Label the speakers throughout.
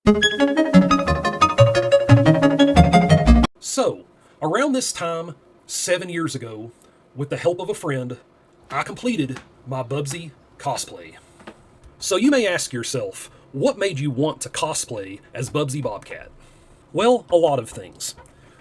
Speaker 1: So, around this time, 7 years ago, with the help of a friend, I completed my Bubsy Cosplay. So you may ask yourself, what made you want to cosplay as Bubsy Bobcat? Well, a lot of things.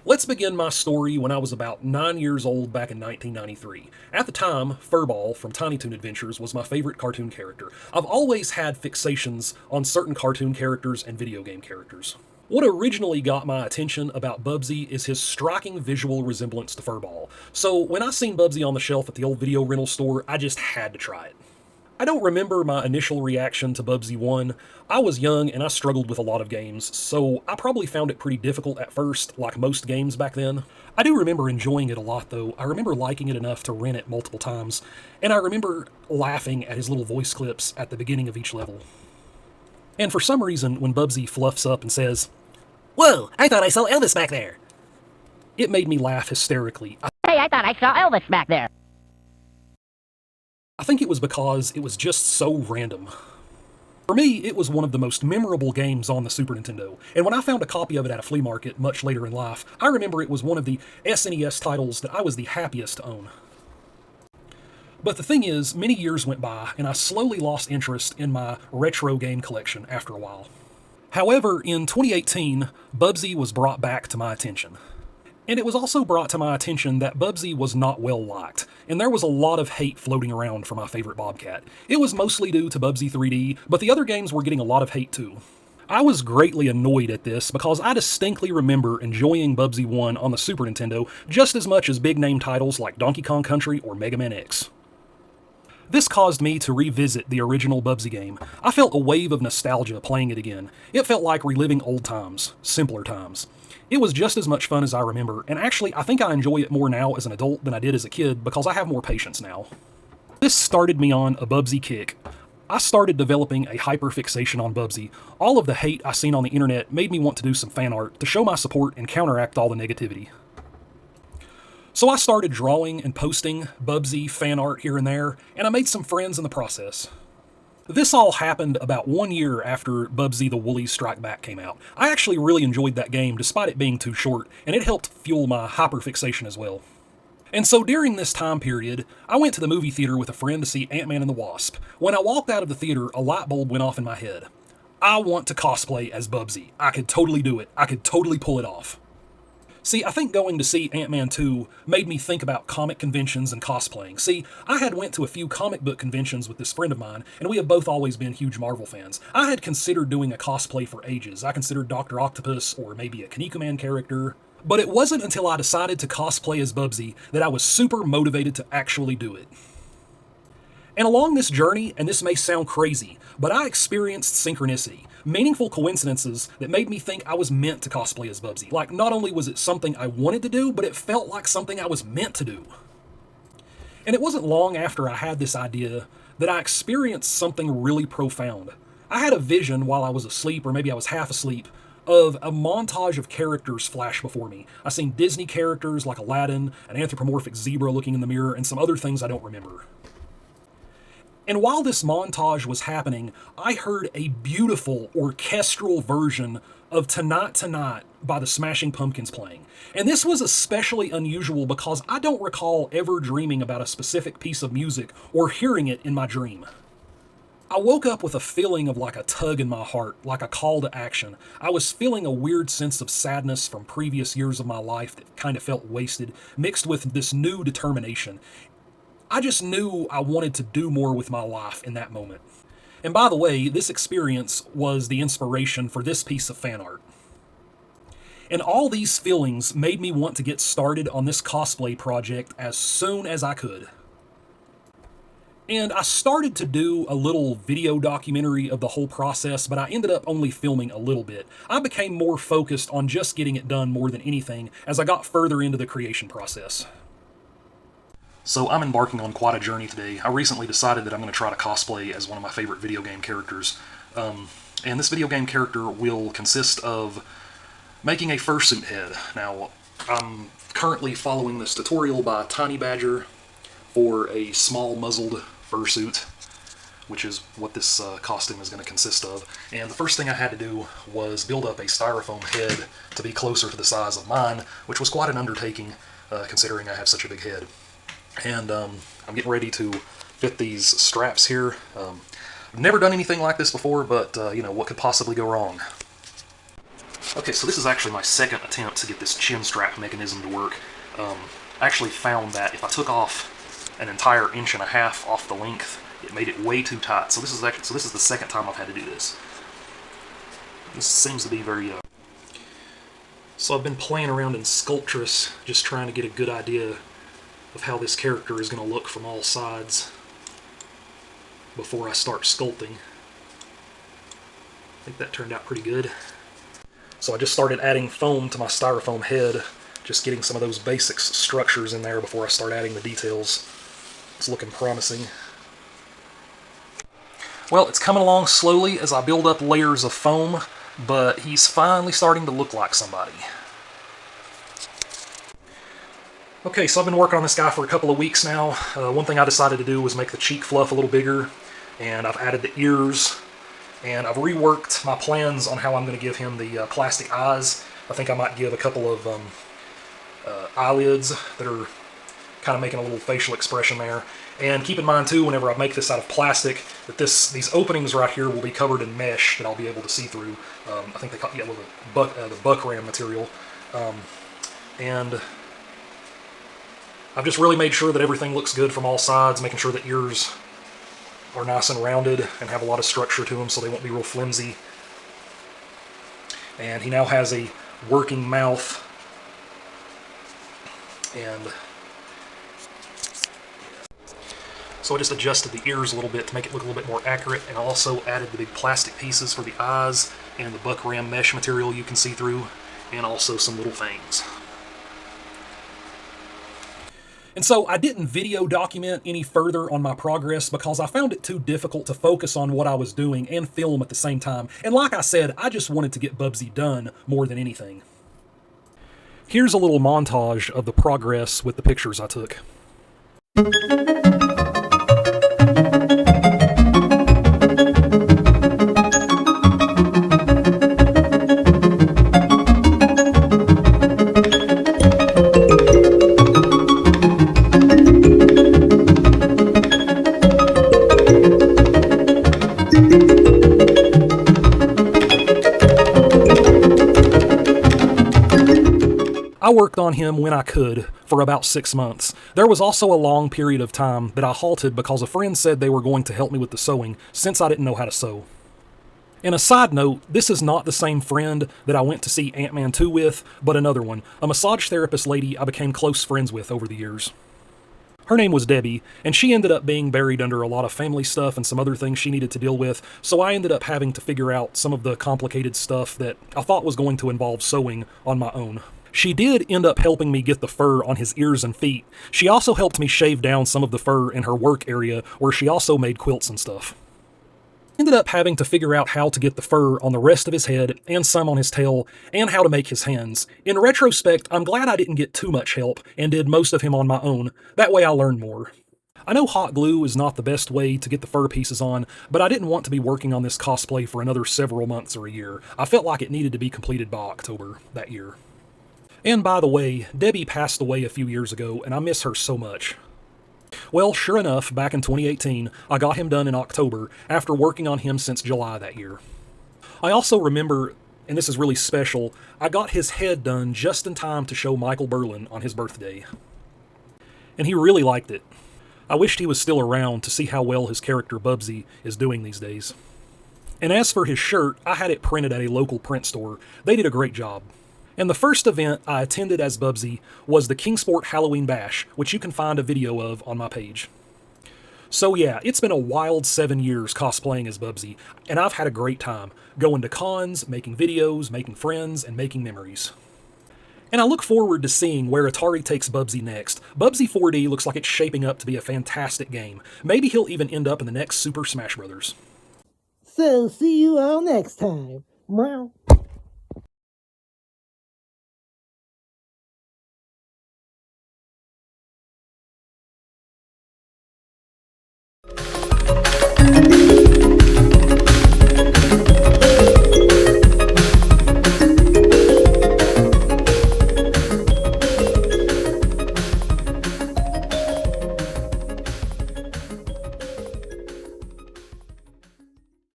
Speaker 1: Let's begin my story when I was about 9 years old back in 1993. At the time, Furball from Tiny Toon Adventures was my favorite cartoon character. I've always had fixations on certain cartoon characters and video game characters. What originally got my attention about Bubsy is his striking visual resemblance to Furball. So when I seen Bubsy on the shelf at the old video rental store, I just had to try it. I don't remember my initial reaction to Bubsy 1. I was young and I struggled with a lot of games, so I probably found it pretty difficult at first, like most games back then. I do remember enjoying it a lot though. I remember liking it enough to rent it multiple times, and I remember laughing at his little voice clips at the beginning of each level. And for some reason, when Bubsy fluffs up and says, "Whoa, I thought I saw Elvis back there," it made me laugh hysterically.
Speaker 2: Hey, I thought I saw Elvis back there.
Speaker 1: I think it was because it was just so random. For me, it was one of the most memorable games on the Super Nintendo, and when I found a copy of it at a flea market much later in life, I remember it was one of the SNES titles that I was the happiest to own. But the thing is, many years went by, and I slowly lost interest in my retro game collection after a while. However, in 2018, Bubsy was brought back to my attention. And it was also brought to my attention that Bubsy was not well liked, and there was a lot of hate floating around for my favorite Bobcat. It was mostly due to Bubsy 3D, but the other games were getting a lot of hate too. I was greatly annoyed at this because I distinctly remember enjoying Bubsy 1 on the Super Nintendo just as much as big-name titles like Donkey Kong Country or Mega Man X. This caused me to revisit the original Bubsy game. I felt a wave of nostalgia playing it again. It felt like reliving old times, simpler times. It was just as much fun as I remember, and actually I think I enjoy it more now as an adult than I did as a kid because I have more patience now. This started me on a Bubsy kick. I started developing a hyperfixation on Bubsy. All of the hate I seen on the internet made me want to do some fan art to show my support and counteract all the negativity. So I started drawing and posting Bubsy fan art here and there, and I made some friends in the process. This all happened about 1 year after Bubsy the Woolies Strike Back came out. I actually really enjoyed that game despite it being too short, and it helped fuel my hyperfixation as well. And so during this time period, I went to the movie theater with a friend to see Ant-Man and the Wasp. When I walked out of the theater, a light bulb went off in my head. I want to cosplay as Bubsy. I could totally do it. I could totally pull it off. See, I think going to see Ant-Man 2 made me think about comic conventions and cosplaying. See, I had went to a few comic book conventions with this friend of mine, and we have both always been huge Marvel fans. I had considered doing a cosplay for ages. I considered Dr. Octopus or maybe a Kinnikuman character. But it wasn't until I decided to cosplay as Bubsy that I was super motivated to actually do it. And along this journey, and this may sound crazy, but I experienced synchronicity. Meaningful coincidences that made me think I was meant to cosplay as Bubsy. Like, not only was it something I wanted to do, but it felt like something I was meant to do. And it wasn't long after I had this idea that I experienced something really profound. I had a vision while I was asleep, or maybe I was half asleep, of a montage of characters flash before me. I seen Disney characters like Aladdin, an anthropomorphic zebra looking in the mirror, and some other things I don't remember. And while this montage was happening, I heard a beautiful orchestral version of Tonight Tonight by the Smashing Pumpkins playing. And this was especially unusual because I don't recall ever dreaming about a specific piece of music or hearing it in my dream. I woke up with a feeling of like a tug in my heart, like a call to action. I was feeling a weird sense of sadness from previous years of my life that kind of felt wasted, mixed with this new determination. I just knew I wanted to do more with my life in that moment. And by the way, this experience was the inspiration for this piece of fan art. And all these feelings made me want to get started on this cosplay project as soon as I could. And I started to do a little video documentary of the whole process, but I ended up only filming a little bit. I became more focused on just getting it done more than anything as I got further into the creation process. So I'm embarking on quite a journey today. I recently decided that I'm going to try to cosplay as one of my favorite video game characters. And this video game character will consist of making a fursuit head. Now, I'm currently following this tutorial by Tiny Badger for a small muzzled fursuit. which is what this costume is going to consist of. And the first thing I had to do was build up a styrofoam head to be closer to the size of mine, which was quite an undertaking considering I have such a big head. And I'm getting ready to fit these straps here. I've never done anything like this before, but you know, what could possibly go wrong? Okay, so this is actually my second attempt to get this chin strap mechanism to work. I actually found that if I took off an entire 1.5 inches off the length, it made it way too tight. So this is the second time I've had to do this. This seems to be very So I've been playing around in Sculptress, just trying to get a good idea of how this character is going to look from all sides before I start sculpting. I think that turned out pretty good. So I just started adding foam to my styrofoam head, just getting some of those basic structures in there before I start adding the details. It's looking promising. Well, it's coming along slowly as I build up layers of foam, but he's finally starting to look like somebody. Okay, so I've been working on this guy for a couple of weeks now. One thing I decided to do was make the cheek fluff a little bigger, and I've added the ears, and I've reworked my plans on how I'm going to give him the plastic eyes. I think I might give a couple of eyelids that are kind of making a little facial expression there. And keep in mind too, whenever I make this out of plastic, that these openings right here will be covered in mesh that I'll be able to see through. I think they call it the buck ram material. And I've just really made sure that everything looks good from all sides, making sure the ears are nice and rounded and have a lot of structure to them so they won't be real flimsy. And he now has a working mouth. And so I just adjusted the ears a little bit to make it look a little bit more accurate, and I also added the big plastic pieces for the eyes and the buck ram mesh material you can see through, and also some little fangs. And so I didn't video document any further on my progress because I found it too difficult to focus on what I was doing and film at the same time. And like I said, I just wanted to get Bubsy done more than anything. Here's a little montage of the progress with the pictures I took. I worked on him when I could for about 6 months. There was also a long period of time that I halted because a friend said they were going to help me with the sewing since I didn't know how to sew. And a side note, this is not the same friend that I went to see Ant-Man 2 with, but another one, a massage therapist lady I became close friends with over the years. Her name was Debbie, and she ended up being buried under a lot of family stuff and some other things she needed to deal with, so I ended up having to figure out some of the complicated stuff that I thought was going to involve sewing on my own. She did end up helping me get the fur on his ears and feet. She also helped me shave down some of the fur in her work area, where she also made quilts and stuff. Ended up having to figure out how to get the fur on the rest of his head, and some on his tail, and how to make his hands. In retrospect, I'm glad I didn't get too much help, and did most of him on my own. That way I learned more. I know hot glue is not the best way to get the fur pieces on, but I didn't want to be working on this cosplay for another several months or a year. I felt like it needed to be completed by October that year. And by the way, Debbie passed away a few years ago, and I miss her so much. Well, sure enough, back in 2018, I got him done in October, after working on him since July that year. I also remember, and this is really special, I got his head done just in time to show Michael Berlin on his birthday. And he really liked it. I wished he was still around to see how well his character Bubsy is doing these days. And as for his shirt, I had it printed at a local print store. They did a great job. And the first event I attended as Bubsy was the Kingsport Halloween Bash, which you can find a video of on my page. So yeah, it's been a wild 7 years cosplaying as Bubsy, and I've had a great time, going to cons, making videos, making friends, and making memories. And I look forward to seeing where Atari takes Bubsy next. Bubsy 4D looks like it's shaping up to be a fantastic game. Maybe he'll even end up in the next Super Smash Bros.
Speaker 3: So, see you all next time. Meow.